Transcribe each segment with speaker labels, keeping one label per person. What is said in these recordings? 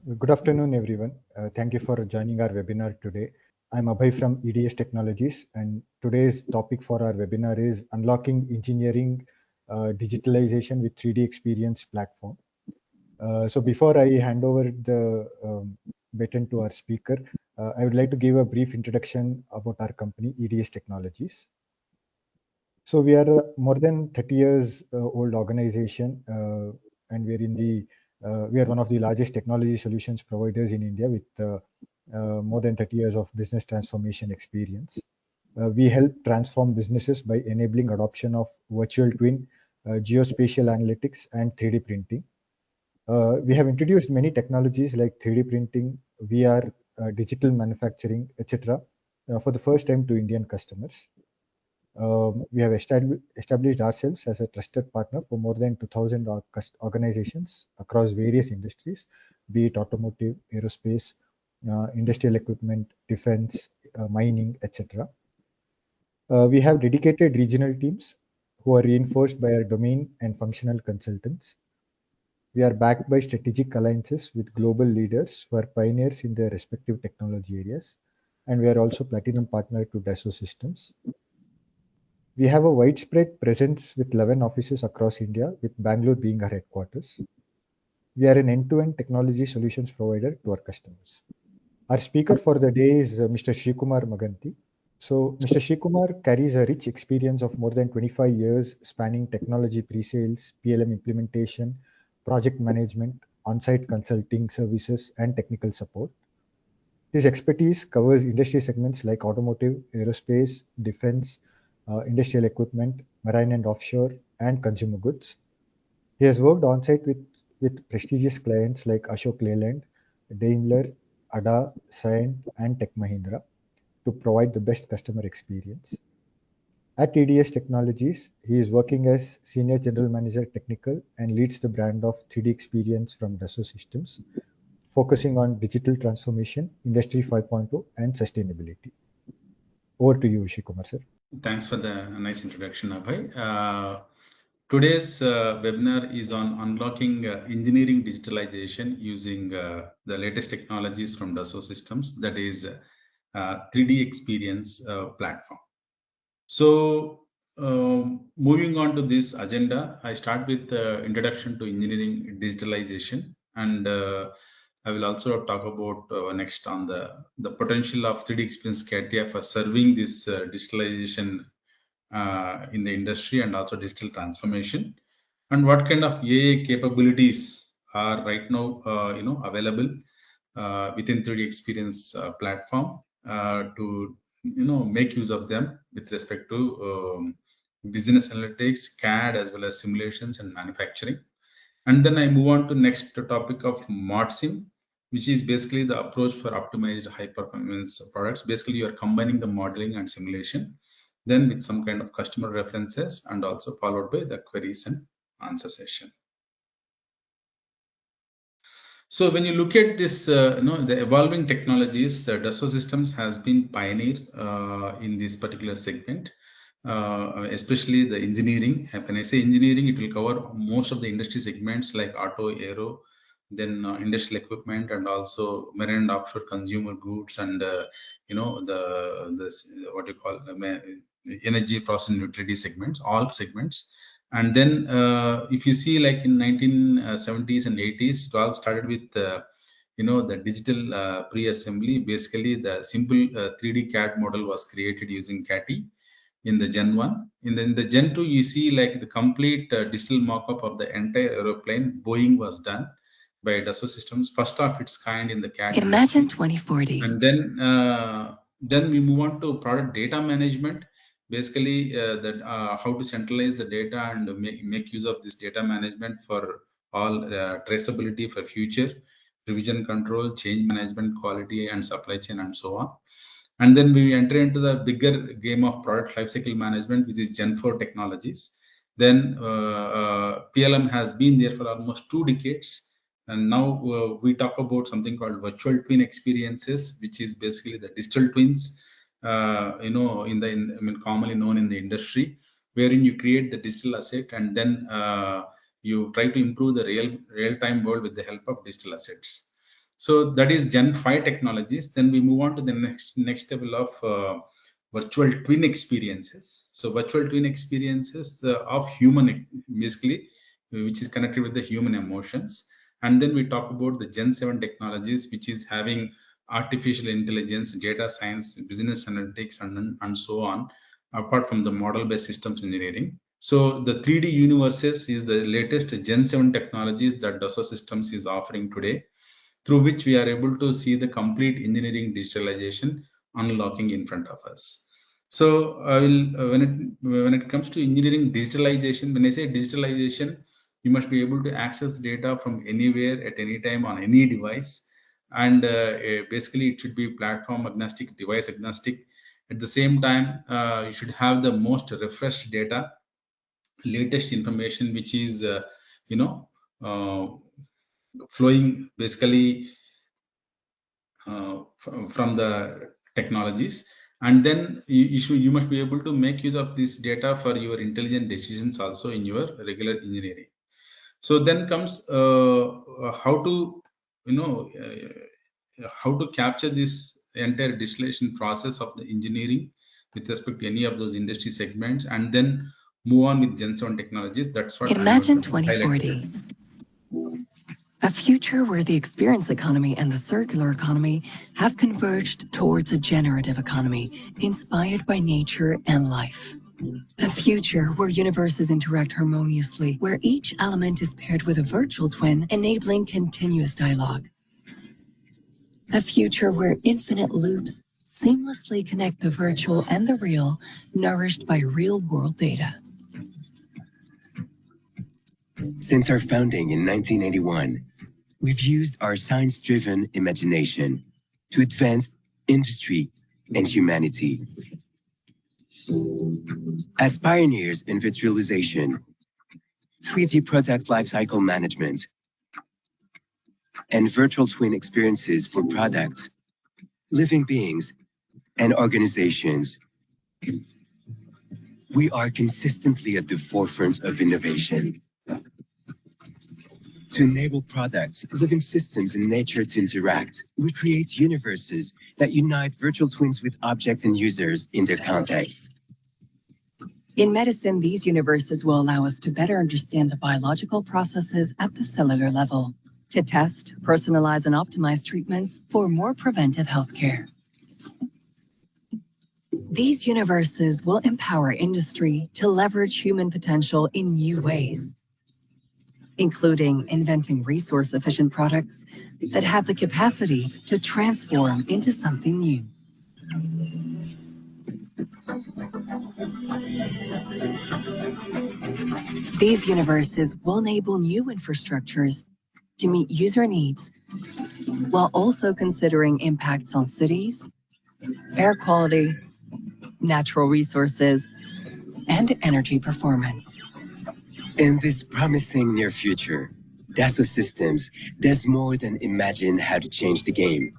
Speaker 1: Good afternoon, everyone. Thank you for joining our webinar today. I'm Abhay from EDS Technologies, and today's topic for our webinar is Unlocking Engineering Digitalization with 3D Experience Platform. So before I hand over the baton to our speaker, I would like to give a brief introduction about our company, EDS Technologies. So we are more than 30 years old organization, and we are one of the largest technology solutions providers in India with more than 30 years of business transformation experience. We help transform businesses by enabling adoption of virtual twin, geospatial analytics, and 3D printing. We have introduced many technologies like 3D printing, VR, digital manufacturing, etc., for the first time to Indian customers. We have established ourselves as a trusted partner for more than 2,000 organizations across various industries, be it automotive, aerospace, industrial equipment, defense, mining, etc. We have dedicated regional teams who are reinforced by our domain and functional consultants. We are backed by strategic alliances with global leaders who are pioneers in their respective technology areas, and we are also platinum partner to Dassault Systems. We have a widespread presence with 11 offices across India, with Bangalore being our headquarters. We are an end-to-end technology solutions provider to our customers. Our speaker for the day is Mr. Srikumar Maganti. So, Mr. Srikumar carries a rich experience of more than 25 years spanning technology pre-sales, PLM implementation, project management, on-site consulting services, and technical support. His expertise covers industry segments like automotive, aerospace, defense, industrial equipment, marine and offshore, and consumer goods. He has worked on-site with prestigious clients like Ashok Leyland, Daimler, Ada, Cyient, and Tech Mahindra to provide the best customer experience. At TDS Technologies, he is working as Senior General Manager Technical and leads the brand of 3D Experience from Dassault Systems, focusing on digital transformation, Industry 5.0, and sustainability. Over to you, Shikumar sir.
Speaker 2: Thanks for the nice introduction, Abhay. Today's webinar is on unlocking engineering digitalization using the latest technologies from Dassault Systems, that is 3D Experience platform. So, moving on to this agenda, I start with introduction to engineering digitalization, and I will also talk about next on the potential of 3D Experience CATIA for serving this digitalization in the industry and also digital transformation, and what kind of AI capabilities are right now available within 3D Experience platform to make use of them with respect to business analytics, CAD, as well as simulations and manufacturing. And then I move on to next topic of ModSim, which is basically the approach for optimized high performance products. Basically, you are combining the modeling and simulation, then with some kind of customer references, and also followed by the queries and answer session. So when you look at this, the evolving technologies, Dassault Systems has been pioneer in this particular segment, especially the engineering. When I say engineering, it will cover most of the industry segments like auto, aero, then industrial equipment, and also marine and offshore consumer goods, and the what you call energy process and utility segments, all segments. And then if you see, like in 1970s and 80s, it all started with the digital pre-assembly. Basically, the simple 3D CAD model was created using CATIA in the Gen 1. In the Gen 2, you see like the complete digital mock-up of the entire aeroplane. Boeing was done by Dassault Systems, first of its kind in the CAD
Speaker 3: Imagine
Speaker 2: industry.
Speaker 3: 2040.
Speaker 2: And then we move on to product data management. Basically, that how to centralize the data and make use of this data management for all traceability for future, revision control, change management, quality and supply chain, and so on. And then we enter into the bigger game of product lifecycle management, which is Gen 4 technologies. Then PLM has been there for almost 2 decades. And now we talk about something called virtual twin experiences, which is basically the digital twins, commonly known in the industry, wherein you create the digital asset and then you try to improve the real-time world with the help of digital assets. So that is Gen 5 technologies. Then we move on to the next level of virtual twin experiences. So virtual twin experiences of human, basically, which is connected with the human emotions. And then we talk about the Gen 7 technologies, which is having artificial intelligence, data science, business analytics, and so on, apart from the model-based systems engineering. So the 3D universes is the latest Gen 7 technologies that Dassault Systems is offering today, through which we are able to see the complete engineering digitalization unlocking in front of us. So I will, when it comes to engineering digitalization, when I say digitalization, you must be able to access data from anywhere at any time on any device, and basically it should be platform agnostic, device agnostic. At the same time, you should have the most refreshed data, latest information, which is you know uh, flowing basically from the technologies. And then you must be able to make use of this data for your intelligent decisions also in your regular engineering. So then comes how to how to capture this entire distillation process of the engineering with respect to any of those industry segments, and then move on with Gen 7 technologies. That's what I'm going
Speaker 3: Imagine
Speaker 2: to highlight today.
Speaker 3: 2040, a future where the experience economy and the circular economy have converged towards a generative economy inspired by nature and life. A future where universes interact harmoniously, where each element is paired with a virtual twin, enabling continuous dialogue. A future where infinite loops seamlessly connect the virtual and the real, nourished by real-world data. Since our founding in 1981, we've used our science-driven imagination to advance industry and humanity. As pioneers in virtualization, 3D product lifecycle management, and virtual twin experiences for products, living beings, and organizations, we are consistently at the forefront of innovation. To enable products, living systems, and nature to interact, we create universes that unite virtual twins with objects and users in their context. In medicine, these universes will allow us to better understand the biological processes at the cellular level, to test, personalize, and optimize treatments for more preventive healthcare. These universes will empower industry to leverage human potential in new ways, including inventing resource-efficient products that have the capacity to transform into something new. These universes will enable new infrastructures to meet user needs while also considering impacts on cities, air quality, natural resources, and energy performance. In this promising near future, Dassault Systems does more than imagine how to change the game.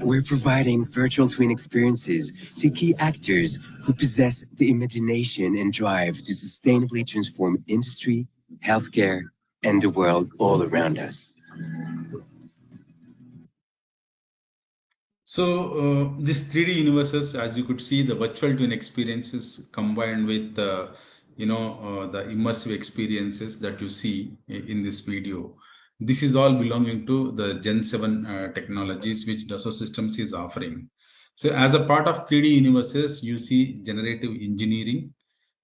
Speaker 3: We're providing virtual twin experiences to key actors who possess the imagination and drive to sustainably transform industry, healthcare, and the world all around us.
Speaker 2: So these 3D universes, as you could see, the virtual twin experiences combined with the immersive experiences that you see in this video. This is all belonging to the Gen 7 technologies which Dassault Systems is offering. So as a part of 3D universes, you see generative engineering.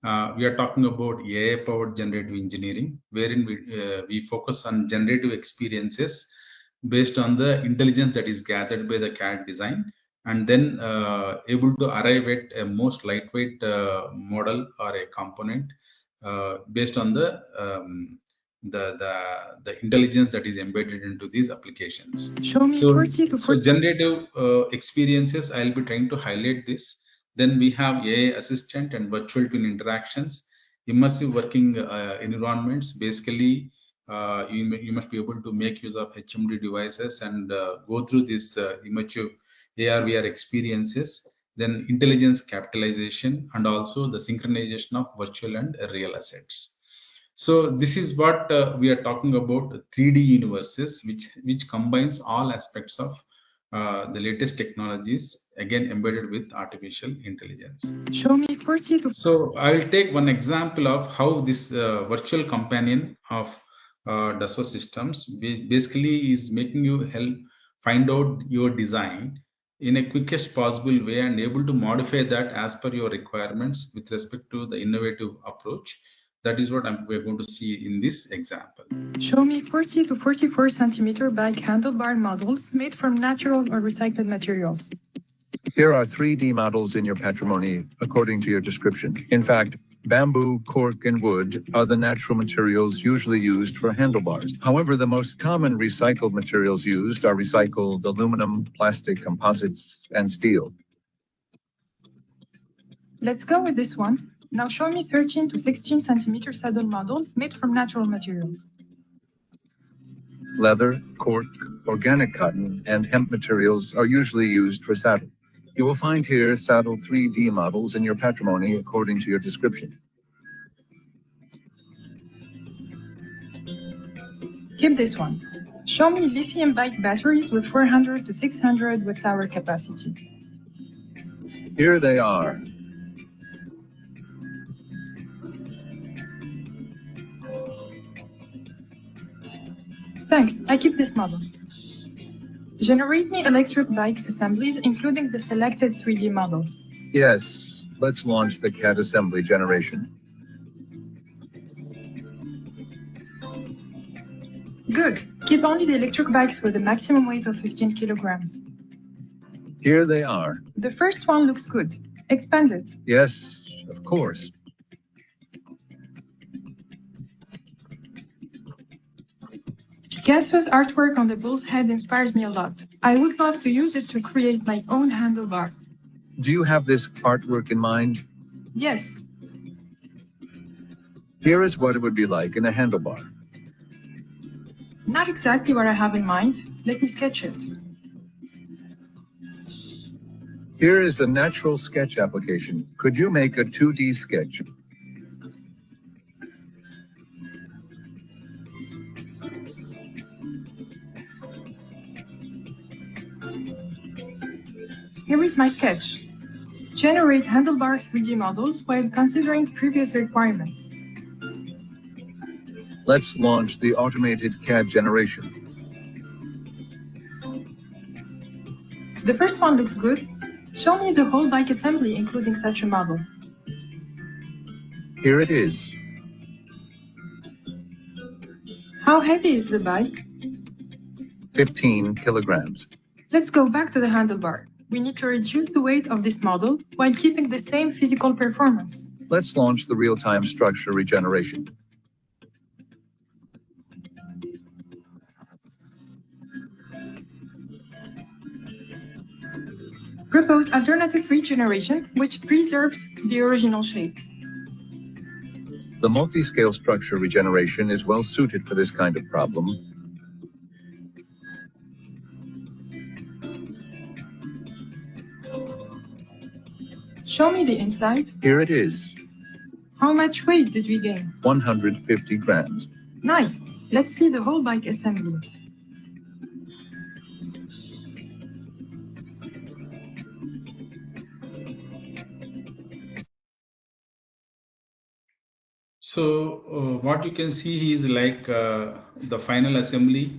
Speaker 2: We are talking about AI-powered generative engineering, wherein we focus on generative experiences based on the intelligence that is gathered by the CAD design, and then able to arrive at a most lightweight model or a component based on the intelligence that is embedded into these applications. So generative experiences, I'll be trying to highlight this. Then we have AI assistant and virtual twin interactions, immersive working environments. Basically, you must be able to make use of HMD devices and go through this immersive AR/VR experiences. Then intelligence capitalization and also the synchronization of virtual and real assets. So this is what we are talking about, 3D universes, which combines all aspects of the latest technologies, again embedded with artificial intelligence.
Speaker 4: Show me 40 to.
Speaker 2: So I will take one example of how this virtual companion of Dassault systems basically is making you help find out your design in a quickest possible way and able to modify that as per your requirements with respect to the innovative approach. That is what we're going to see in this example.
Speaker 4: Show me 40 to 44 centimeter bike handlebar models made from natural or recycled materials.
Speaker 5: Here are 3D models in your patrimony according to your description. In fact, bamboo, cork, and wood are the natural materials usually used for handlebars. However, the most common recycled materials used are recycled aluminum, plastic, composites, and steel.
Speaker 4: Let's go with this one. Now show me 13 to 16 centimeter saddle models made from natural materials.
Speaker 5: Leather, cork, organic cotton, and hemp materials are usually used for saddle. You will find here saddle 3D models in your patrimony according to your description.
Speaker 4: Keep this one. Show me lithium bike batteries with 400 to 600 watt-hour capacity.
Speaker 5: Here they are.
Speaker 4: Thanks, I keep this model. Generate me electric bike assemblies, including the selected 3D models.
Speaker 5: Yes, let's launch the CAD assembly generation.
Speaker 4: Good. Keep only the electric bikes with a maximum weight of 15 kilograms.
Speaker 5: Here they are.
Speaker 4: The first one looks good. Expand it.
Speaker 5: Yes, of course.
Speaker 4: Picasso's artwork on the bull's head inspires me a lot. I would love to use it to create my own handlebar.
Speaker 5: Do you have this artwork in mind?
Speaker 4: Yes.
Speaker 5: Here is what it would be like in a handlebar.
Speaker 4: Not exactly what I have in mind. Let me sketch it.
Speaker 5: Here is the natural sketch application. Could you make a 2D sketch?
Speaker 4: Here is my sketch. Generate handlebar 3D models while considering previous requirements.
Speaker 5: Let's launch the automated CAD generation.
Speaker 4: The first one looks good. Show me the whole bike assembly, including such a model.
Speaker 5: Here it is.
Speaker 4: How heavy is the bike?
Speaker 5: 15 kilograms.
Speaker 4: Let's go back to the handlebar. We need to reduce the weight of this model while keeping the same physical performance.
Speaker 5: Let's launch the real-time structure regeneration.
Speaker 4: Propose alternative regeneration, which preserves the original shape.
Speaker 5: The multi-scale structure regeneration is well suited for this kind of problem.
Speaker 4: Show me the inside.
Speaker 5: Here it is.
Speaker 4: How much weight did we gain?
Speaker 5: 150 grams.
Speaker 4: Nice. Let's see the whole bike assembly.
Speaker 2: So what you can see is like the final assembly,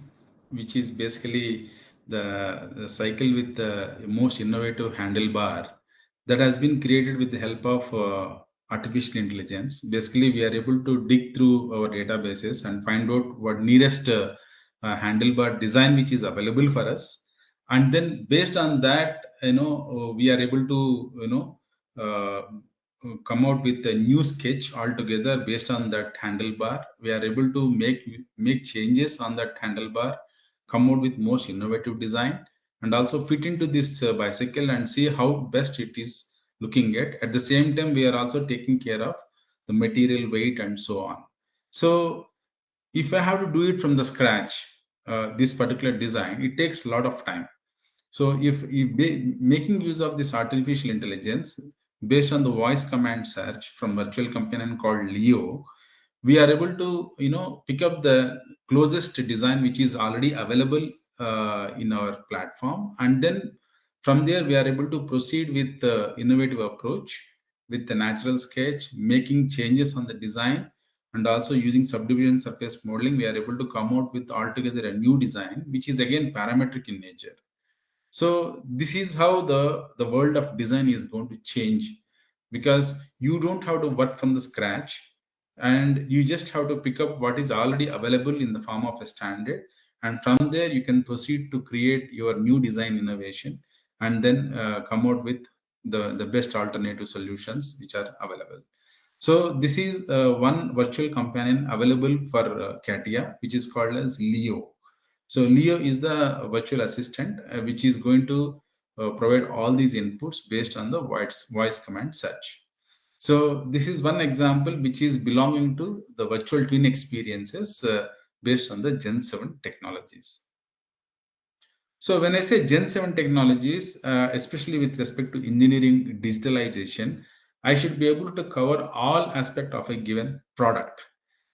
Speaker 2: which is basically the cycle with the most innovative handlebar that has been created with the help of artificial intelligence. Basically, we are able to dig through our databases and find out what nearest handlebar design which is available for us, and then based on that, we are able to come out with a new sketch altogether based on that handlebar. We are able to make changes on that handlebar, come out with most innovative design, and also fit into this bicycle and see how best it is looking at. At the same time, we are also taking care of the material weight and so on. So if I have to do it from the scratch, this particular design, it takes a lot of time. So if making use of this artificial intelligence based on the voice command search from virtual companion called Leo, we are able to pick up the closest design which is already available in our platform, and then from there we are able to proceed with the innovative approach with the natural sketch, making changes on the design, and also using subdivision surface modeling, we are able to come out with altogether a new design which is again parametric in nature. So this is how the world of design is going to change, because you don't have to work from the scratch, and you just have to pick up what is already available in the form of a standard, and from there you can proceed to create your new design innovation, and then come out with the best alternative solutions which are available. So this is one virtual companion available for CATIA, which is called as Leo. So Leo is the virtual assistant, which is going to provide all these inputs based on the voice command search. So this is one example which is belonging to the virtual twin experiences based on the Gen 7 technologies. So when I say Gen 7 technologies, especially with respect to engineering digitalization, I should be able to cover all aspects of a given product.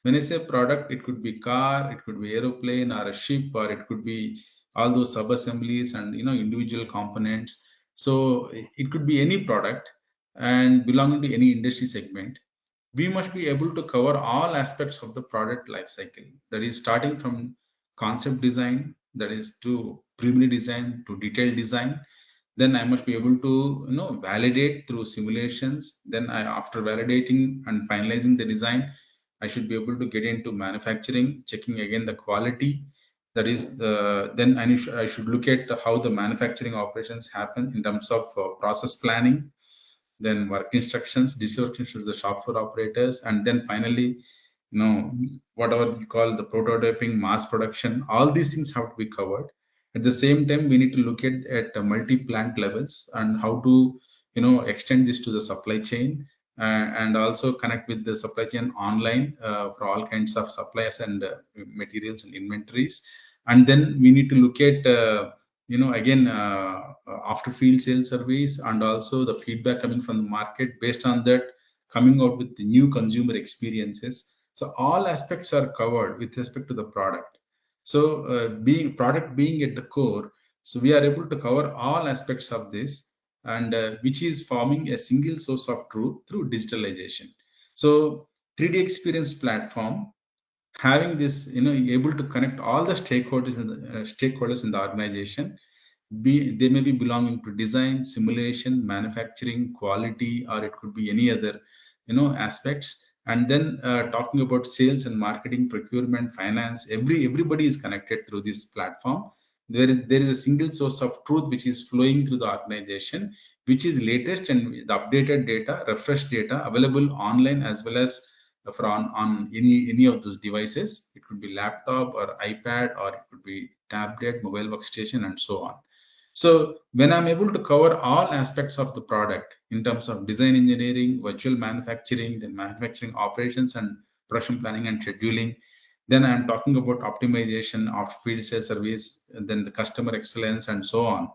Speaker 2: When I say product, it could be car, it could be aeroplane or a ship, or it could be all those sub-assemblies and individual components. So it could be any product and belonging to any industry segment. We must be able to cover all aspects of the product life cycle. That is starting from concept design, that is to preliminary design to detailed design. Then I must be able to validate through simulations. Then after validating and finalizing the design, I should be able to get into manufacturing, checking again the quality. That is then I should look at how the manufacturing operations happen in terms of process planning, then work instructions, digital work instructions, the shop floor operators, and then finally, whatever you call the prototyping, mass production, all these things have to be covered. At the same time, we need to look at multi-plant levels and how to, extend this to the supply chain, and also connect with the supply chain online for all kinds of suppliers and materials and inventories. And then we need to look at, again, after field sales surveys and also the feedback coming from the market. Based on that, coming out with the new consumer experiences. So all aspects are covered with respect to the product. So product being at the core, so we are able to cover all aspects of this, and which is forming a single source of truth through digitalization. So 3D experience platform, having this, able to connect all the stakeholders in the organization, they may be belonging to design, simulation, manufacturing, quality, or it could be any other aspects. And then talking about sales and marketing, procurement, finance, everybody is connected through this platform. There is a single source of truth which is flowing through the organization, which is latest and the updated data, refreshed data available online as well as for on any of those devices. It could be laptop or iPad, or it could be tablet, mobile workstation, and so on. So when I'm able to cover all aspects of the product in terms of design engineering, virtual manufacturing, then manufacturing operations and production planning and scheduling, then I'm talking about optimization of field sales service, and then the customer excellence and so on.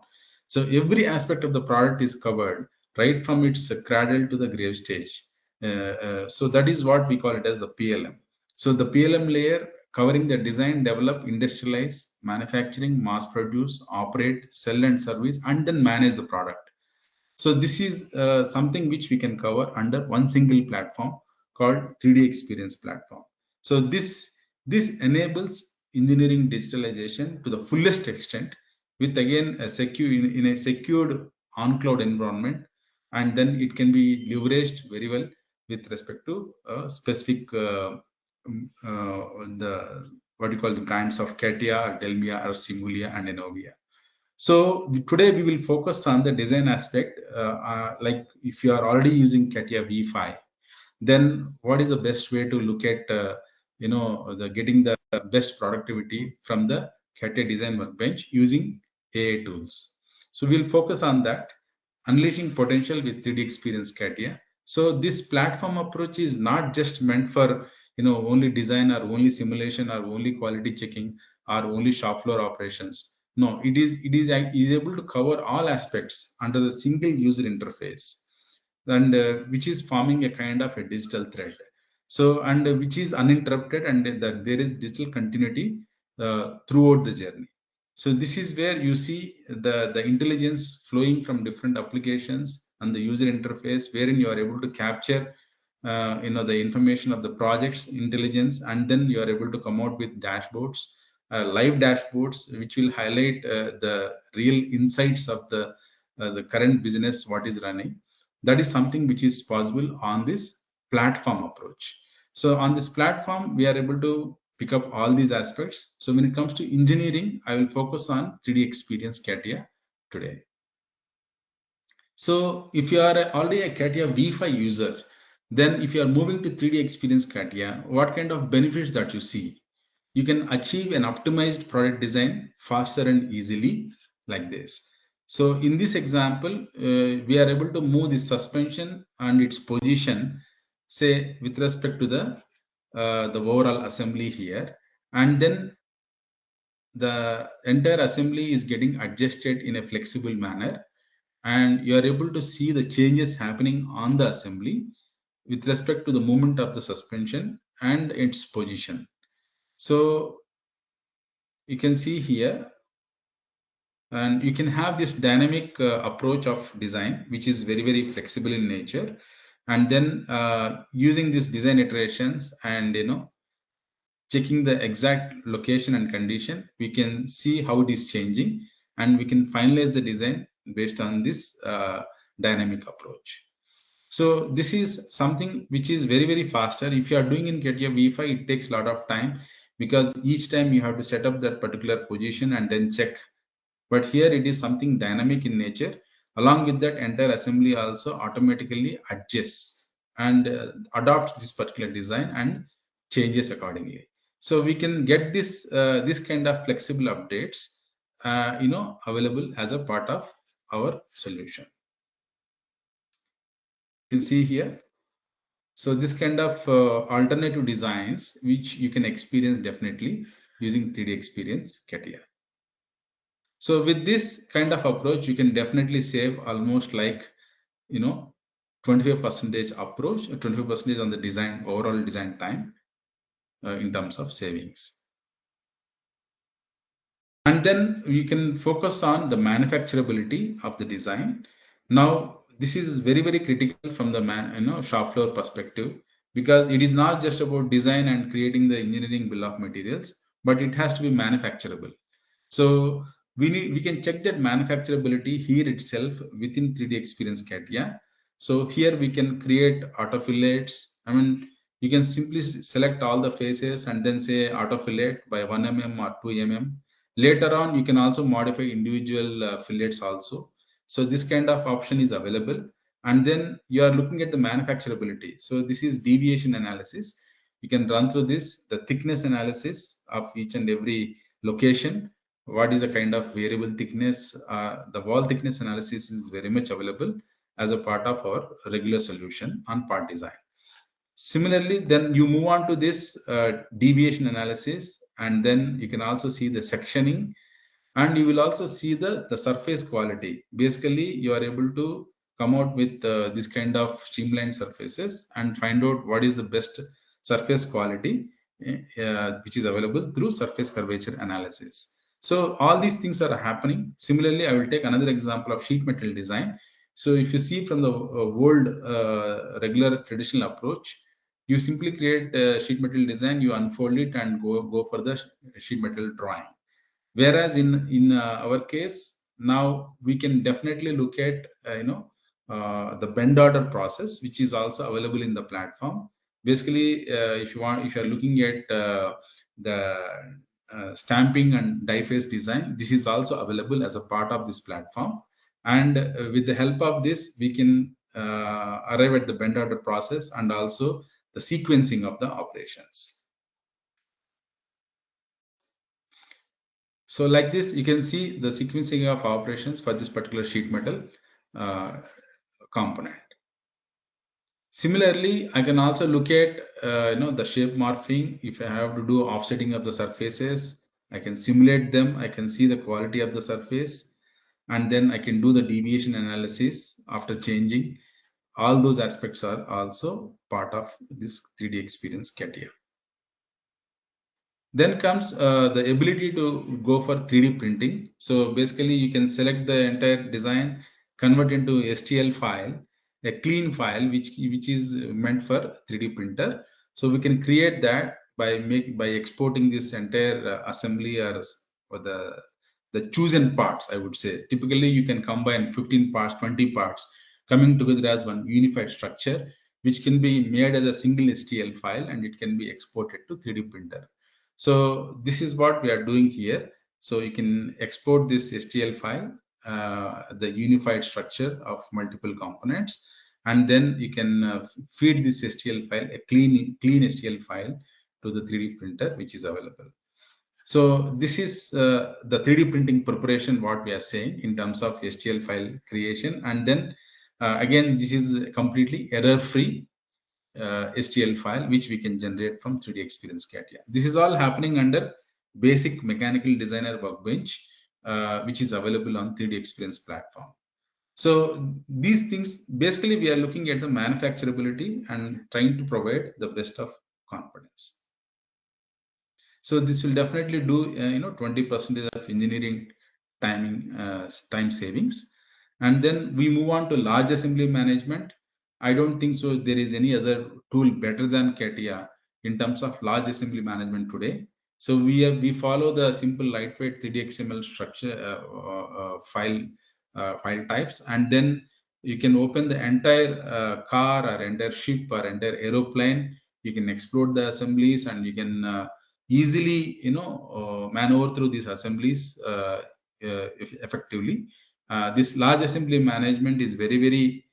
Speaker 2: So every aspect of the product is covered right from its cradle to the grave stage. So that is what we call it as the PLM. So the PLM layer covering the design, develop, industrialize, manufacturing, mass produce, operate, sell and service, and then manage the product. So this is something which we can cover under one single platform called 3D Experience platform. So this enables engineering digitalization to the fullest extent, with again a secure in a secured on-cloud environment, and then it can be leveraged very well with respect to specific the what you call the brands of CATIA, Delmia, or Simulia, and Enovia. So today we will focus on the design aspect. Like if you are already using CATIA V5, then what is the best way to look at the getting the best productivity from the CATIA design workbench using AI tools. So we'll focus on that, unleashing potential with 3D Experience CATIA. So this platform approach is not just meant for only design or only simulation or only quality checking or only shop floor operations. No, it is able to cover all aspects under the single user interface, and which is forming a kind of a digital thread. So, and which is uninterrupted, and that there is digital continuity throughout the journey. So this is where you see the intelligence flowing from different applications and the user interface, wherein you are able to capture the information of the project's intelligence, and then you are able to come out with dashboards, live dashboards, which will highlight the real insights of the current business, what is running. That is something which is possible on this platform approach. So on this platform, we are able to pick up all these aspects. So when it comes to engineering, I will focus on 3DEXPERIENCE CATIA today. So if you are already a CATIA V5 user, then if you are moving to 3DEXPERIENCE CATIA, what kind of benefits that you see? You can achieve an optimized product design faster and easily, like this. So in this example, we are able to move the suspension and its position, say with respect to the overall assembly here, and then the entire assembly is getting adjusted in a flexible manner, and you are able to see the changes happening on the assembly with respect to the movement of the suspension and its position. So you can see here, and you can have this dynamic approach of design, which is very, very flexible in nature. And then using these design iterations and checking the exact location and condition, we can see how it is changing, and we can finalize the design based on this dynamic approach. So this is something which is very, very faster. If you are doing in CATIA V5, it takes a lot of time, because each time you have to set up that particular position and then check. But here it is something dynamic in nature. Along with that, entire assembly also automatically adjusts and adopts this particular design and changes accordingly. So we can get this kind of flexible updates available as a part of our solution. You can see here. So this kind of alternative designs, which you can experience definitely using 3DEXPERIENCE CATIA. So with this kind of approach, you can definitely save almost like 25% approach, 25% on the design, overall design time in terms of savings. And then we can focus on the manufacturability of the design. Now, this is very, very critical from the shop floor perspective, because it is not just about design and creating the engineering bill of materials, but it has to be manufacturable. So we can check that manufacturability here itself within 3DEXPERIENCE CATIA. So here we can create auto fillets. I mean, you can simply select all the faces and then say auto fillet by 1 mm or 2 mm. Later on, you can also modify individual fillets also. So this kind of option is available. And then you are looking at the manufacturability. So this is deviation analysis. You can run through this, the thickness analysis of each and every location. What is the kind of variable thickness? The wall thickness analysis is very much available as a part of our regular solution on part design. Similarly, then you move on to this deviation analysis, and then you can also see the sectioning, and you will also see the surface quality. Basically, you are able to come out with this kind of streamlined surfaces and find out what is the best surface quality which is available through surface curvature analysis. So all these things are happening. Similarly, I will take another example of sheet metal design. So if you see from the old regular traditional approach, you simply create a sheet metal design, you unfold it and go for the sheet metal drawing. Whereas in our case, now we can definitely look at the bend order process, which is also available in the platform. Basically, if you are looking at the stamping and die face design, this is also available as a part of this platform. And with the help of this, we can arrive at the bend order process and also the sequencing of the operations. So like this, you can see the sequencing of operations for this particular sheet metal component. Similarly, I can also look at the shape morphing. If I have to do offsetting of the surfaces, I can simulate them. I can see the quality of the surface, and then I can do the deviation analysis after changing. all those aspects are also part of this 3D experience CATIA. Then comes the ability to go for 3D printing. So basically you can select the entire design, convert into STL file, a clean file which is meant for 3D printer. So we can create that by exporting this entire assembly or the chosen parts, I would say. Typically you can combine 15 parts, 20 parts coming together as one unified structure, which can be made as a single STL file and it can be exported to 3D printer. So this is what we are doing here. So you can export this STL file, the unified structure of multiple components, and then you can feed this STL file, a clean STL file, to the 3D printer, which is available. So this is the 3D printing preparation, what we are saying in terms of STL file creation. And then again, this is completely error-free STL file, which we can generate from 3DEXPERIENCE CATIA. This is all happening under basic mechanical designer workbench, which is available on 3DEXPERIENCE platform. So these things, basically we are looking at the manufacturability and trying to provide the best of confidence. So this will definitely do 20% of engineering time savings. And then we move on to large assembly management. I don't think so there is any other tool better than CATIA in terms of large assembly management today. So we follow the simple lightweight 3D XML structure file types, and then you can open the entire car or entire ship or entire aeroplane. You can explode the assemblies and you can easily maneuver through these assemblies effectively. This large assembly management is very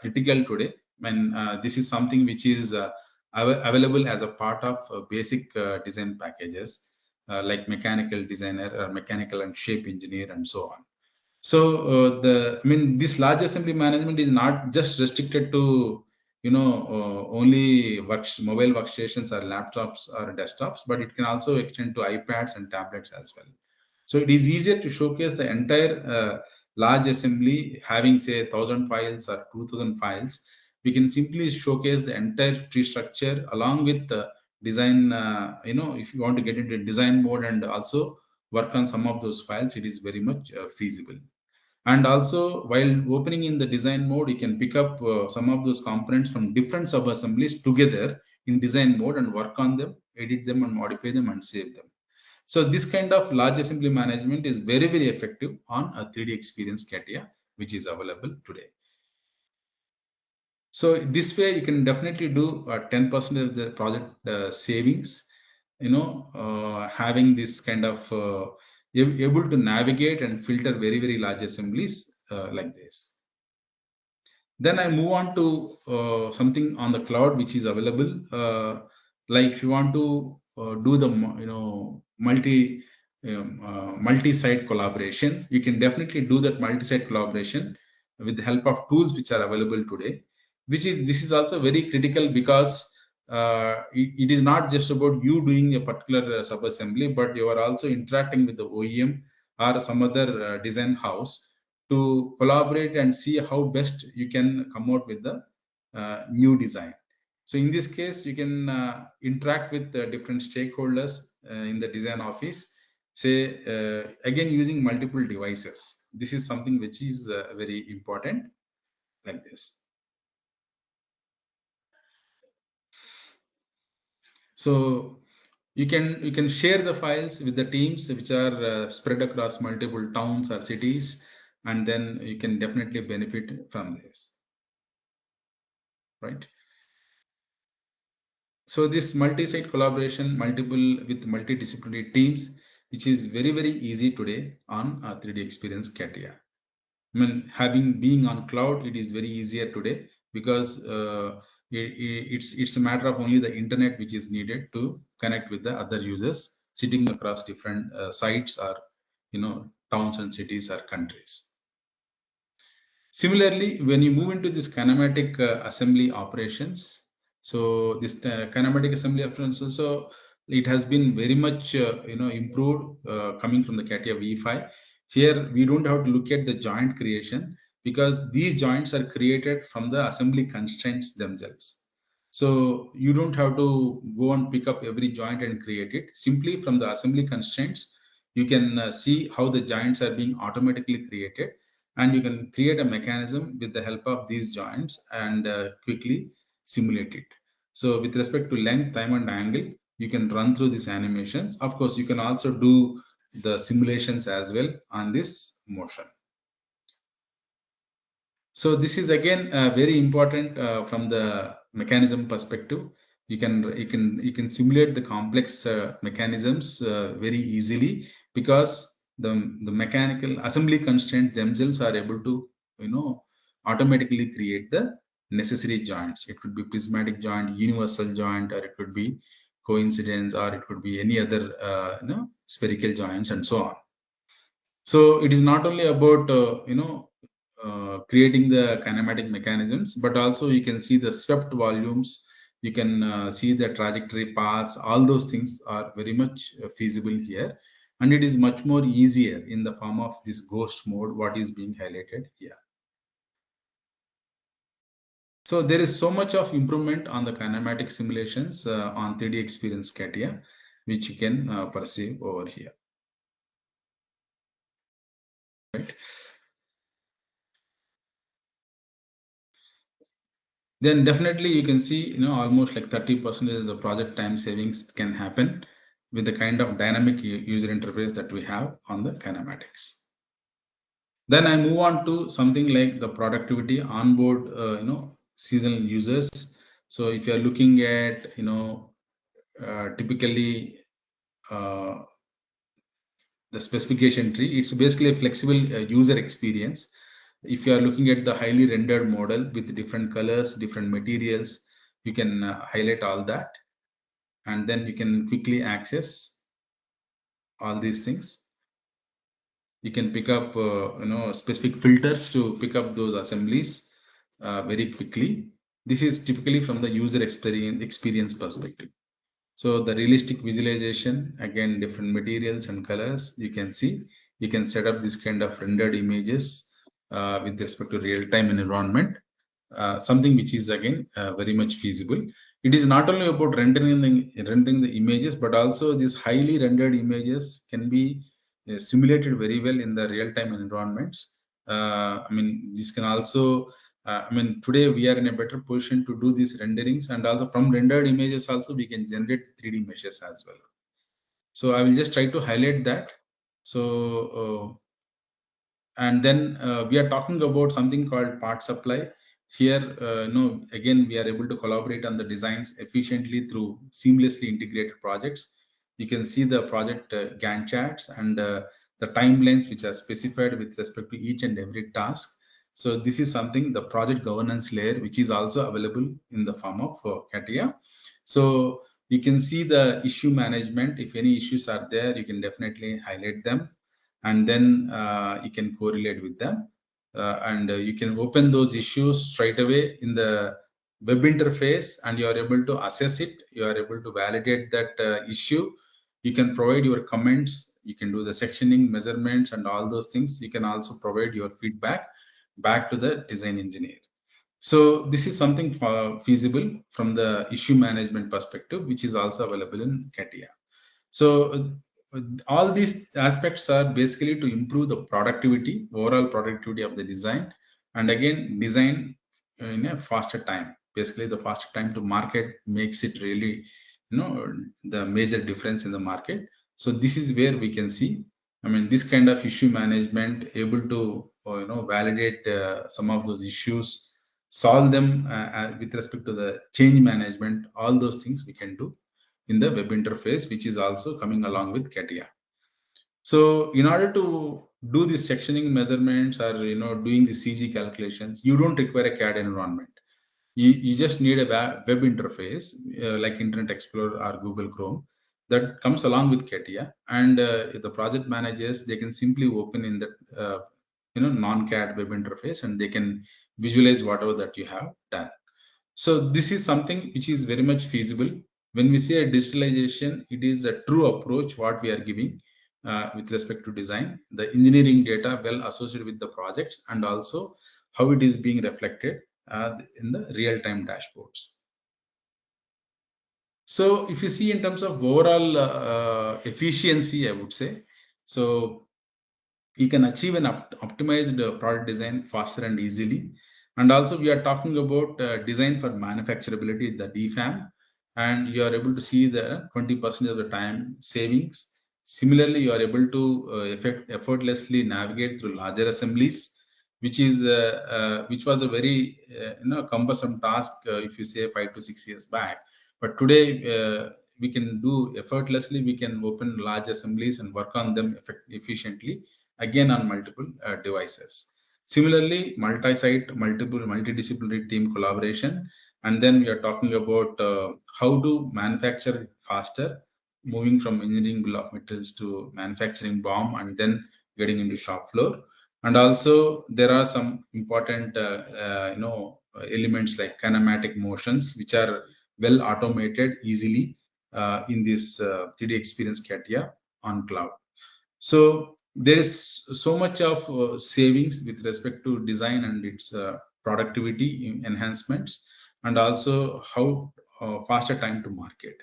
Speaker 2: critical today. This is something which is available as a part of basic design packages like mechanical designer or mechanical and shape engineer and so on. So this large assembly management is not just restricted to only mobile workstations or laptops or desktops, but it can also extend to iPads and tablets as well. So it is easier to showcase the entire large assembly having say 1,000 files or 2,000 files. We can simply showcase the entire tree structure along with the design. If you want to get into design mode and also work on some of those files, it is very much feasible. And also, while opening in the design mode, you can pick up some of those components from different sub-assemblies together in design mode and work on them, edit them and modify them and save them. So this kind of large assembly management is very effective on a 3DEXPERIENCE CATIA, which is available today. So this way you can definitely do 10% of the project savings, having this kind of able to navigate and filter very large assemblies like this. Then I move on to something on the cloud which is available. Like if you want to do the multi-site collaboration, you can definitely do that multi-site collaboration with the help of tools which are available today. This is also very critical because it is not just about you doing a particular sub-assembly, but you are also interacting with the OEM or some other design house to collaborate and see how best you can come out with the new design. So in this case, you can interact with different stakeholders in the design office, say again using multiple devices. This is something which is very important like this. So you can share the files with the teams which are spread across multiple towns or cities, and then you can definitely benefit from this, right? So this multi-site collaboration, with multidisciplinary teams, which is very easy today on 3DEXPERIENCE CATIA. Being on cloud, it is very easier today because it's a matter of only the internet which is needed to connect with the other users sitting across different sites or towns and cities or countries. Similarly, when you move into this kinematic assembly operations, so this kinematic assembly operations, so it has been very much improved coming from the CATIA V5. Here we don't have to look at the joint creation. because these joints are created from the assembly constraints themselves. So you don't have to go and pick up every joint and create it. Simply from the assembly constraints, you can see how the joints are being automatically created, and you can create a mechanism with the help of these joints and quickly simulate it. So with respect to length, time, and angle, you can run through these animations. Of course, you can also do the simulations as well on this motion. So this is again very important from the mechanism perspective. You can simulate the complex mechanisms very easily, because the mechanical assembly constraints themselves are able to automatically create the necessary joints. It could be prismatic joint, universal joint, or it could be coincidence, or it could be any other spherical joints, and so on. So it is not only about creating the kinematic mechanisms, but also you can see the swept volumes, you can see the trajectory paths. All those things are very much feasible here, and it is much more easier in the form of this ghost mode, what is being highlighted here. So there is so much of improvement on the kinematic simulations on 3DEXPERIENCE CATIA, which you can perceive over here. Right. Then definitely you can see, almost like 30% of the project time savings can happen with the kind of dynamic user interface that we have on the kinematics. Then I move on to something like the productivity onboard, seasonal users. So if you are looking at, typically the specification tree, it's basically a flexible user experience. If you are looking at the highly rendered model with different colors, different materials, you can highlight all that, and then you can quickly access all these things. You can pick up specific filters to pick up those assemblies very quickly. This is typically from the user experience perspective. So the realistic visualization, again, different materials and colors, you can see. You can set up this kind of rendered images with respect to real-time environment, something which is again very much feasible. It is not only about rendering the images, but also these highly rendered images can be simulated very well in the real-time environments. This can also today we are in a better position to do these renderings, and also from rendered images also we can generate 3D meshes as well. So I will just try to highlight that. So and then we are talking about something called part supply. Here, again, we are able to collaborate on the designs efficiently through seamlessly integrated projects. You can see the project Gantt charts and the timelines which are specified with respect to each and every task. So this is something, the project governance layer, which is also available in the form of CATIA. So you can see the issue management. If any issues are there, you can definitely highlight them, and then you can correlate with them, and you can open those issues straight away in the web interface, and you are able to assess it. You are able to validate that issue. You can provide your comments. You can do the sectioning, measurements, and all those things. You can also provide your feedback back to the design engineer. So this is something feasible from the issue management perspective, which is also available in CATIA. So all these aspects are basically to improve the productivity, overall productivity of the design, and again, design in a faster time. Basically, the faster time to market makes it really, the major difference in the market. So this is where we can see, this kind of issue management, able to, validate some of those issues, solve them with respect to the change management, all those things we can do in the web interface, which is also coming along with CATIA. So in order to do the sectioning measurements, or doing the CG calculations, you don't require a CAD environment. You just need a web interface like Internet Explorer or Google Chrome that comes along with CATIA, and the project managers, they can simply open in that non-CAD web interface, and they can visualize whatever that you have done. So this is something which is very much feasible. When we say digitalization, it is a true approach what we are giving. with respect to design, the engineering data well associated with the projects, and also how it is being reflected in the real-time dashboards. So if you see in terms of overall efficiency, I would say, so you can achieve an optimized product design faster and easily. And also we are talking about design for manufacturability, the DFAM, and you are able to see the 20% of the time savings. Similarly, you are able to effortlessly navigate through larger assemblies, which was a very cumbersome task if you say 5 to 6 years back. But today we can do effortlessly. We can open large assemblies and work on them efficiently, again on multiple devices. Similarly, multi-site, multidisciplinary team collaboration, and then we are talking about how to manufacture faster, moving from engineering bill of materials to manufacturing BOM, and then getting into shop floor. And also there are some important elements like kinematic motions, which are well automated easily in this 3DEXPERIENCE CATIA on cloud. So there is so much of savings with respect to design and its productivity enhancements, and also how faster time to market.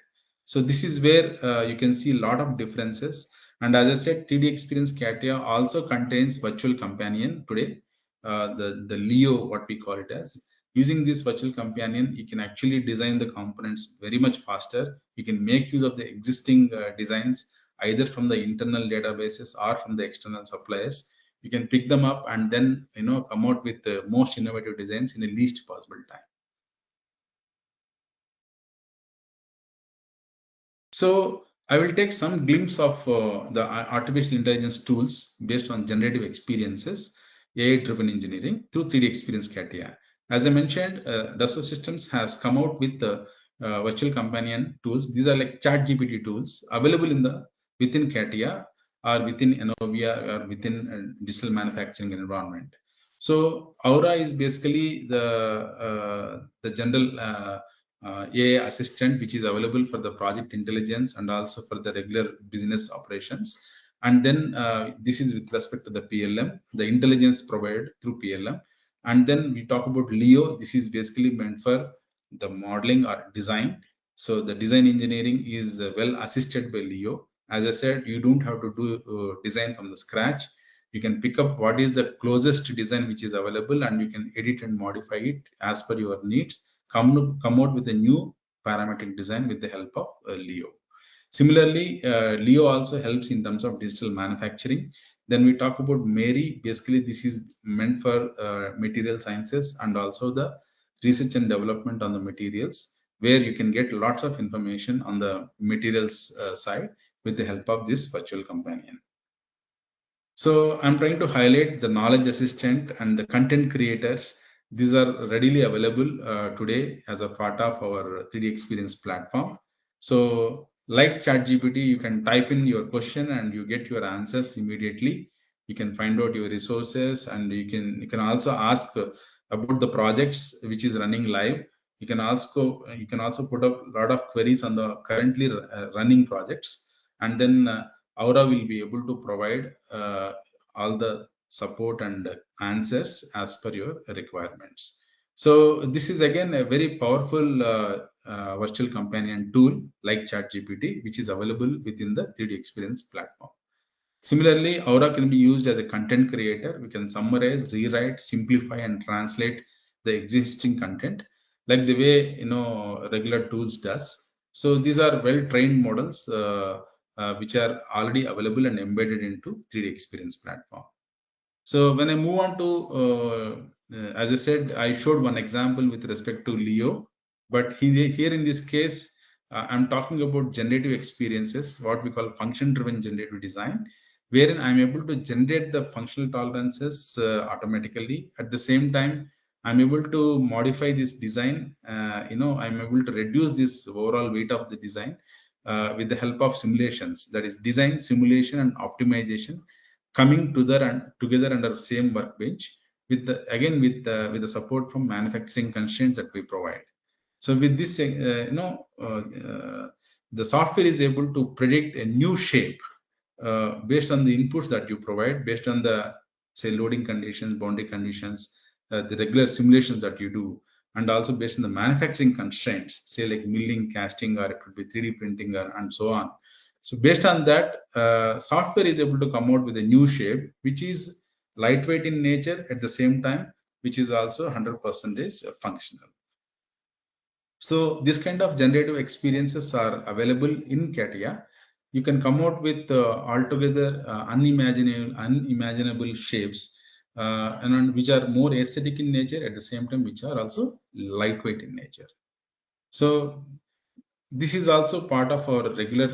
Speaker 2: So this is where you can see a lot of differences. And as I said, 3DEXPERIENCE CATIA also contains virtual companion today, the Leo, what we call it as. Using this virtual companion, you can actually design the components very much faster. You can make use of the existing designs, either from the internal databases or from the external suppliers. You can pick them up and then come out with the most innovative designs in the least possible time. So I will take some glimpse of the artificial intelligence tools based on generative experiences, AI-driven engineering through 3DEXPERIENCE CATIA. As I mentioned, Dassault Systems has come out with the virtual companion tools. These are like ChatGPT tools available within CATIA or within Enovia or within digital manufacturing environment. So Aura is basically the general AI assistant, which is available for the project intelligence and also for the regular business operations. And then this is with respect to the PLM, the intelligence provided through PLM. And then we talk about Leo. This is basically meant for the modeling or design. So the design engineering is well assisted by Leo. As I said, you don't have to do design from the scratch. You can pick up what is the closest design which is available, and you can edit and modify it as per your needs. Come out with a new parametric design with the help of Leo. Similarly, Leo also helps in terms of digital manufacturing. Then we talk about Mary. Basically, this is meant for material sciences and also the research and development on the materials, where you can get lots of information on the materials side with the help of this virtual companion. So I'm trying to highlight the knowledge assistant and the content creators. These are readily available today as a part of our 3DEXPERIENCE platform. So like ChatGPT, you can type in your question and you get your answers immediately. You can find out your resources, and you can also ask about the projects which is running live. You can also put up a lot of queries on the currently running projects, and then Aura will be able to provide all the support and answers as per your requirements. So this is again a very powerful virtual companion tool like ChatGPT, which is available within the 3DEXPERIENCE platform. Similarly, Aura can be used as a content creator. We can summarize, rewrite, simplify, and translate the existing content like the way regular tools does. So these are well-trained models which are already available and embedded into 3DEXPERIENCE platform. So when I move on to, as I said, I showed one example with respect to Leo, but here in this case, I'm talking about generative experiences, what we call function-driven generative design, wherein I'm able to generate the functional tolerances automatically. At the same time, I'm able to modify this design. I'm able to reduce this overall weight of the design with the help of simulations. That is design, simulation, and optimization coming together under the same workbench with the support from manufacturing constraints that we provide. So with this, the software is able to predict a new shape based on the inputs that you provide, based on the, say, loading conditions, boundary conditions, the regular simulations that you do, and also based on the manufacturing constraints, say like milling, casting, or it could be 3D printing, and so on. So based on that, software is able to come out with a new shape, which is lightweight in nature at the same time, which is also 100% functional. So this kind of generative experiences are available in CATIA. You can come out with altogether unimaginable shapes, and which are more aesthetic in nature, at the same time which are also lightweight in nature. So this is also part of our regular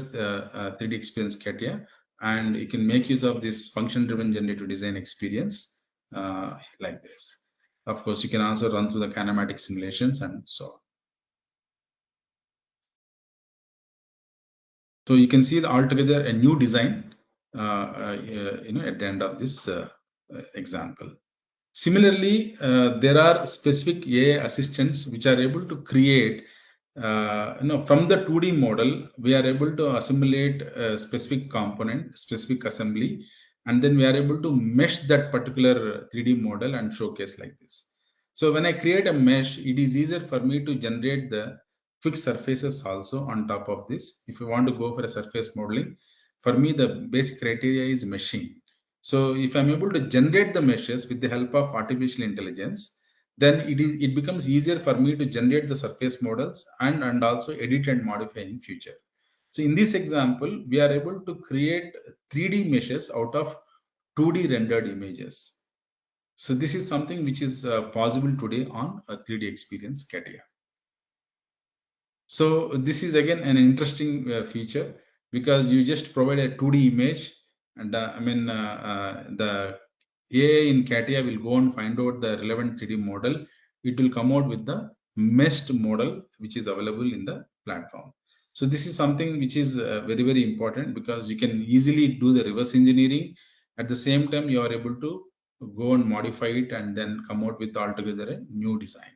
Speaker 2: 3D experience CATIA, and you can make use of this function-driven generative design experience like this. Of course, you can also run through the kinematic simulations and so on. So you can see altogether a new design, at the end of this example. Similarly, there are specific AI assistants which are able to create, from the 2D model, we are able to assimilate a specific component, specific assembly, and then we are able to mesh that particular 3D model and showcase like this. So when I create a mesh, it is easier for me to generate the fixed surfaces also on top of this. If you want to go for a surface modeling, for me, the basic criteria is meshing. So if I'm able to generate the meshes with the help of artificial intelligence, then it becomes easier for me to generate the surface models and also edit and modify in future. So in this example, we are able to create 3D meshes out of 2D rendered images. So this is something which is possible today on a 3D experience CATIA. So this is again an interesting feature, because you just provide a 2D image, and the AI in CATIA will go and find out the relevant 3D model. It will come out with the meshed model which is available in the platform. So this is something which is very, very important, because you can easily do the reverse engineering. At the same time, you are able to go and modify it and then come out with altogether a new design.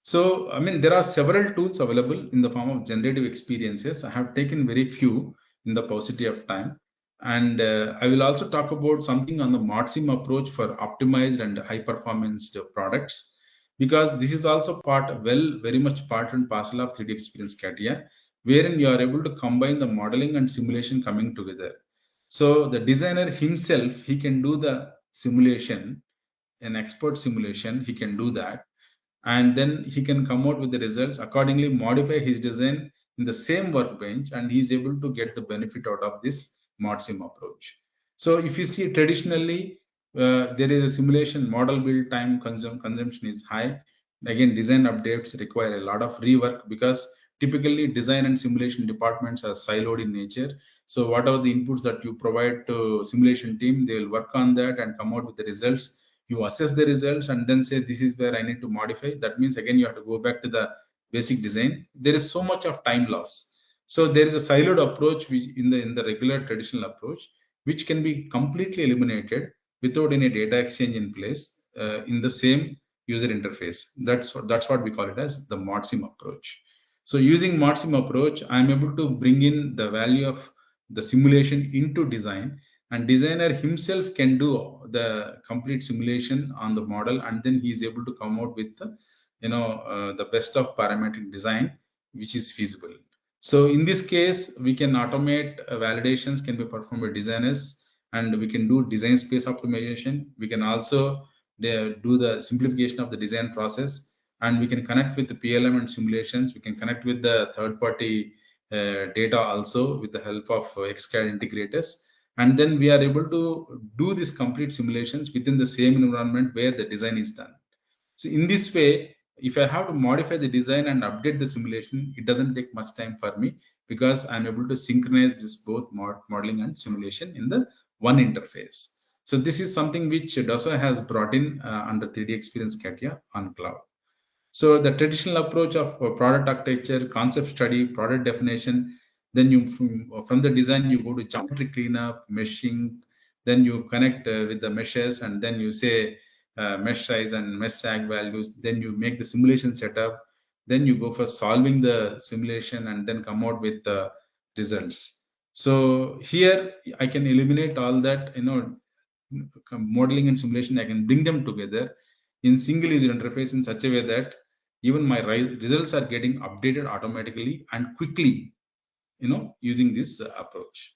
Speaker 2: So, there are several tools available in the form of generative experiences. I have taken very few in the paucity of time. And I will also talk about something on the ModSim approach for optimized and high performance products, because this is also very much part and parcel of 3D Experience CATIA, wherein you are able to combine the modeling and simulation coming together. So the designer himself, he can do the simulation, an expert simulation, he can do that, and then he can come out with the results, accordingly modify his design in the same workbench, and he's able to get the benefit out of this ModSim approach. So if you see traditionally, there is a simulation model build time consumption is high. Again, design updates require a lot of rework, because typically design and simulation departments are siloed in nature. So whatever the inputs that you provide to simulation team, they will work on that and come out with the results. You assess the results and then say, this is where I need to modify. That means again, you have to go back to the basic design. There is so much of time loss. So there is a siloed approach in the regular traditional approach, which can be completely eliminated without any data exchange in place in the same user interface. That's what we call it as the ModSim approach. So using ModSim approach, I'm able to bring in the value of the simulation into design, and designer himself can do the complete simulation on the model, and then he is able to come out with the best of parametric design which is feasible. So in this case, we can automate validations can be performed by designers, and we can do design space optimization. We can also do the simplification of the design process, and we can connect with the PLM and simulations. We can connect with the third-party data also with the help of XCAD integrators. And then we are able to do these complete simulations within the same environment where the design is done. So in this way, if I have to modify the design and update the simulation, it doesn't take much time for me, because I'm able to synchronize this both modeling and simulation in the one interface. So this is something which Dassault has brought in under 3D Experience CATIA on cloud. So the traditional approach of product architecture, concept study, product definition, then you from the design you go to geometry cleanup, meshing, then you connect with the meshes, and then you say mesh size and mesh sag values. Then you make the simulation setup. Then you go for solving the simulation and then come out with the results. So here I can eliminate all that, modeling and simulation. I can bring them together in single user interface in such a way that even my results are getting updated automatically and quickly, using this approach.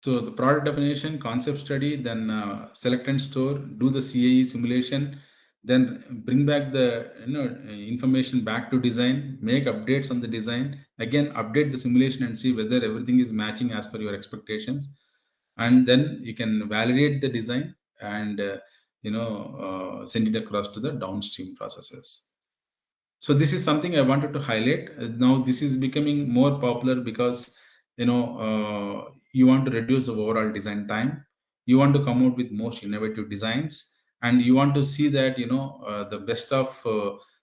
Speaker 2: So the product definition, concept study, then select and store, do the CAE simulation, then bring back the information back to design, make updates on the design, again update the simulation and see whether everything is matching as per your expectations, and then you can validate the design and send it across to the downstream processes. So this is something I wanted to highlight. Now this is becoming more popular because you want to reduce the overall design time. You want to come out with most innovative designs, and you want to see that the best of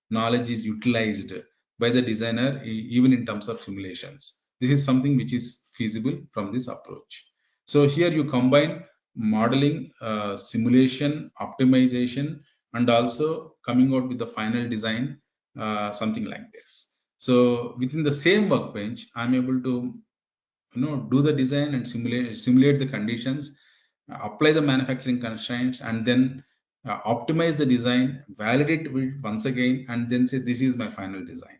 Speaker 2: knowledge is utilized by the designer, even in terms of simulations. This is something which is feasible from this approach. So here you combine modeling, simulation, optimization, and also coming out with the final design, something like this. So within the same workbench, I'm able to do the design and simulate the conditions, apply the manufacturing constraints, and then optimize the design, validate it once again, and then say this is my final design.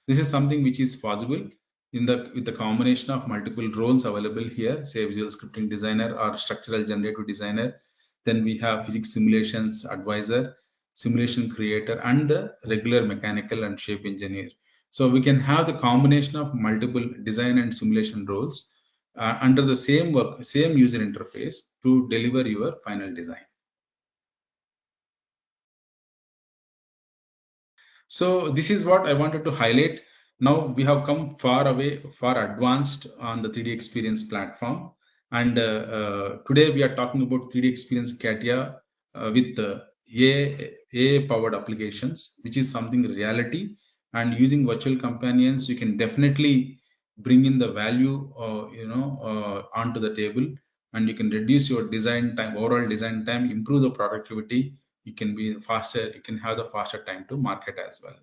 Speaker 2: This is something which is possible with the combination of multiple roles available here, say visual scripting designer or structural generative designer. Then we have physics simulations advisor, simulation creator, and the regular mechanical and shape engineer. So we can have the combination of multiple design and simulation roles under the same user interface to deliver your final design. So this is what I wanted to highlight. Now we have come far advanced on the 3DEXPERIENCE platform. And today we are talking about 3DEXPERIENCE CATIA with AI-powered applications, which is something reality. And using virtual companions, you can definitely bring in the value, onto the table, and you can reduce your design time, overall design time, improve the productivity. You can be faster, you can have the faster time to market as well.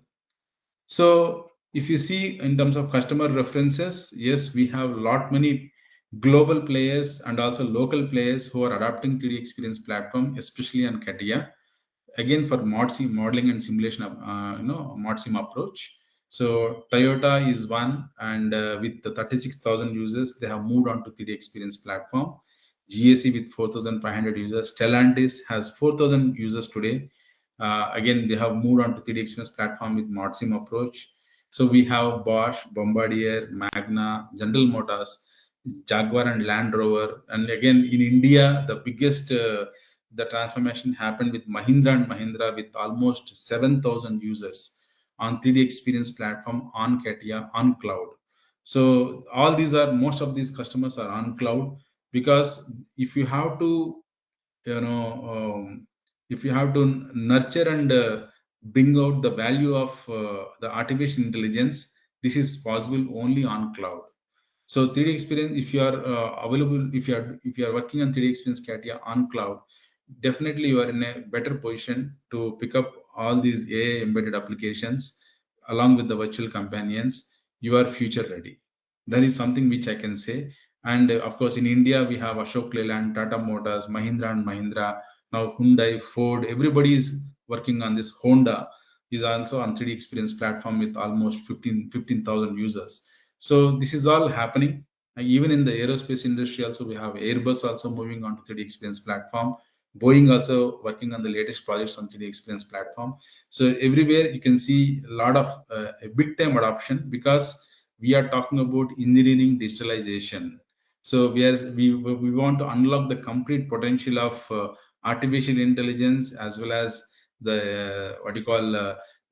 Speaker 2: So if you see in terms of customer references, yes, we have many global players and also local players who are adopting 3DEXPERIENCE platform, especially on CATIA, again for modeling and simulation of ModSim approach. So Toyota is one, and with the 36,000 users, they have moved on to 3DEXPERIENCE platform. GAC with 4,500 users. Stellantis has 4,000 users today. Again, they have moved on to 3DEXPERIENCE platform with ModSim approach. So we have Bosch, Bombardier, Magna, General Motors, Jaguar, and Land Rover. And again, in India, the biggest the transformation happened with Mahindra and Mahindra with almost 7,000 users on 3DEXPERIENCE platform, on CATIA, on cloud. So all these most of these customers are on cloud, because if you have to, if you have to nurture and bring out the value of the artificial intelligence, this is possible only on cloud. So 3DEXPERIENCE, if you are available, if you are working on 3DEXPERIENCE CATIA on cloud, definitely you are in a better position to pick up all these AI embedded applications along with the virtual companions. You are future ready. That is something which I can say. And of course, in India, we have Ashok Leyland, Tata Motors, Mahindra and Mahindra, now Hyundai, Ford. Everybody is working on this. Honda is also on 3DEXPERIENCE platform with almost 15,000 users. So this is all happening. Even in the aerospace industry also, we have Airbus also moving on to 3DEXPERIENCE platform. Boeing also working on the latest projects on 3DEXPERIENCE platform. So everywhere you can see a lot of a big time adoption, because we are talking about engineering digitalization. So we want to unlock the complete potential of artificial intelligence, as well as the what you call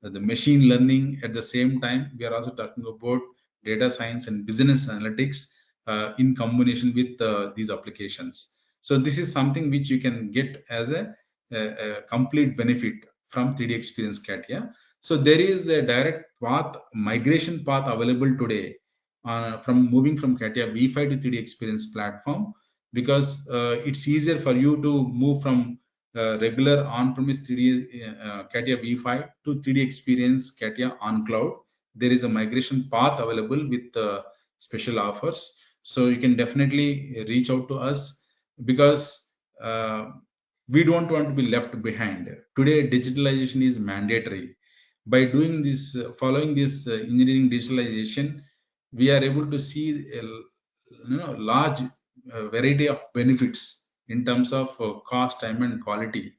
Speaker 2: the machine learning. At the same time, we are also talking about data science and business analytics in combination with these applications. So this is something which you can get as a complete benefit from 3DEXPERIENCE CATIA. So there is a direct migration path available today from moving from CATIA V5 to 3DEXPERIENCE platform, because it's easier for you to move from regular on-premise 3D CATIA V5 to 3DEXPERIENCE CATIA on cloud, there is a migration path available with special offers. So you can definitely reach out to us, because we don't want to be left behind. Today, digitalization is mandatory. By doing this, following this engineering digitalization, we are able to see a large variety of benefits in terms of cost, time, and quality.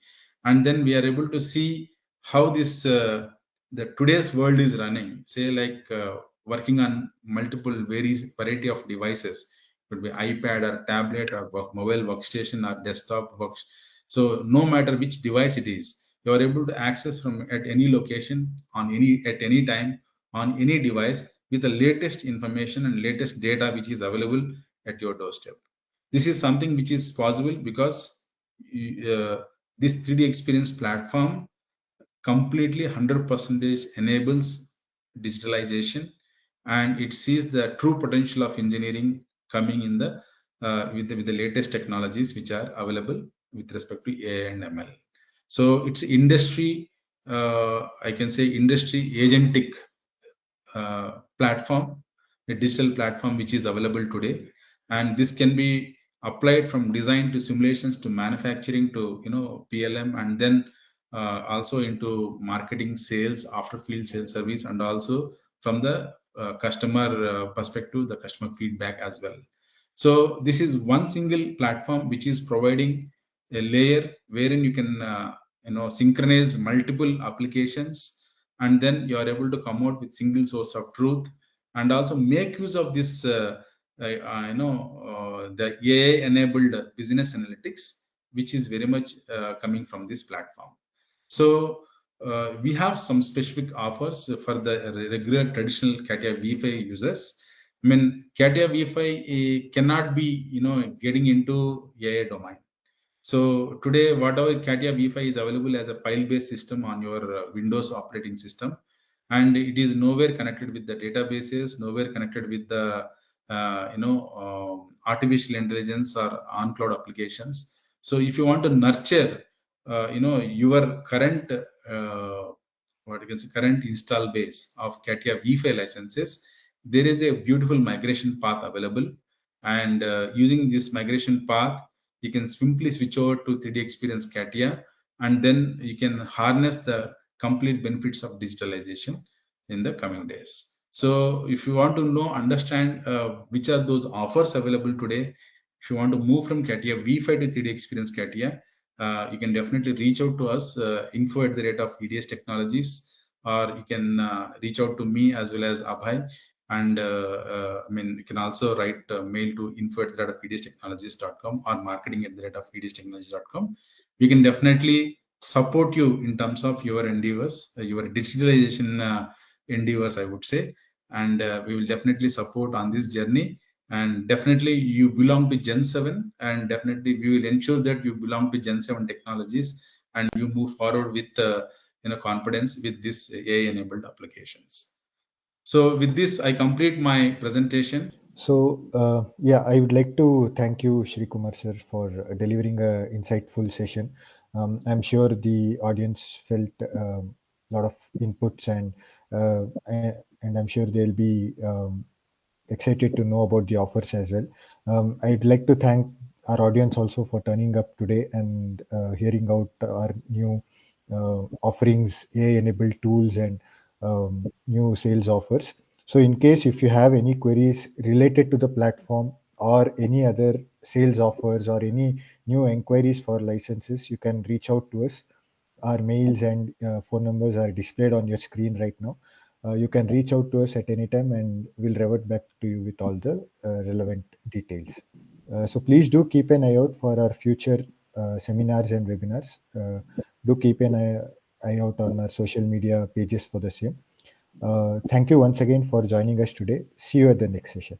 Speaker 2: And then we are able to see how this the today's world is running. Say like working on multiple variety of devices, could be iPad or tablet or mobile workstation or desktop works. So no matter which device it is, you are able to access from at any location, on any at any time, on any device, with the latest information and latest data which is available at your doorstep. This is something which is possible because this 3D experience platform completely 100% enables digitalization, and it sees the true potential of engineering coming in the with the latest technologies which are available with respect to AI and ML. So it's industry, I can say industry agentic platform, a digital platform which is available today, and this can be applied from design to simulations to manufacturing to PLM, and then also into marketing, sales, after field sales service, and also from the customer perspective, the customer feedback as well. So this is one single platform which is providing a layer wherein you can synchronize multiple applications, and then you are able to come out with single source of truth, and also make use of this the AI enabled business analytics, which is very much coming from this platform. So we have some specific offers for the regular traditional CATIA V5 users. I mean, CATIA V5 cannot be getting into AI domain. So today, whatever CATIA V5 is available as a file-based system on your Windows operating system, and it is nowhere connected with the databases, nowhere connected with the artificial intelligence or on-cloud applications. So if you want to nurture, your current what you can say current install base of CATIA V5 licenses, there is a beautiful migration path available, and using this migration path, you can simply switch over to 3DEXPERIENCE CATIA, and then you can harness the complete benefits of digitalization in the coming days. So if you want to understand which are those offers available today, if you want to move from CATIA V5 to 3DEXPERIENCE CATIA, you can definitely reach out to us, info@the rate of EDS Technologies, or you can reach out to me as well as Abhay. And you can also write mail to info@edstechnologies.com or marketing@edstechnologies.com. We can definitely support you in terms of your endeavors, your digitalization endeavors, I would say. And we will definitely support on this journey. And definitely you belong to Gen 7, and definitely we will ensure that you belong to Gen 7 technologies, and you move forward with confidence with this AI-enabled applications. So with this, I complete my presentation.
Speaker 1: So I would like to thank you, Shri Kumar sir, for delivering a insightful session. I'm sure the audience felt a lot of inputs, and I'm sure they'll be excited to know about the offers as well. I'd like to thank our audience also for turning up today and hearing out our new offerings, AI-enabled tools, and new sales offers. So in case if you have any queries related to the platform or any other sales offers or any new inquiries for licenses, you can reach out to us. Our mails and phone numbers are displayed on your screen right now. You can reach out to us at any time, and we'll revert back to you with all the relevant details. So please do keep an eye out for our future seminars and webinars. Do keep an eye out on our social media pages for the same. Thank you once again for joining us today. See you at the next session.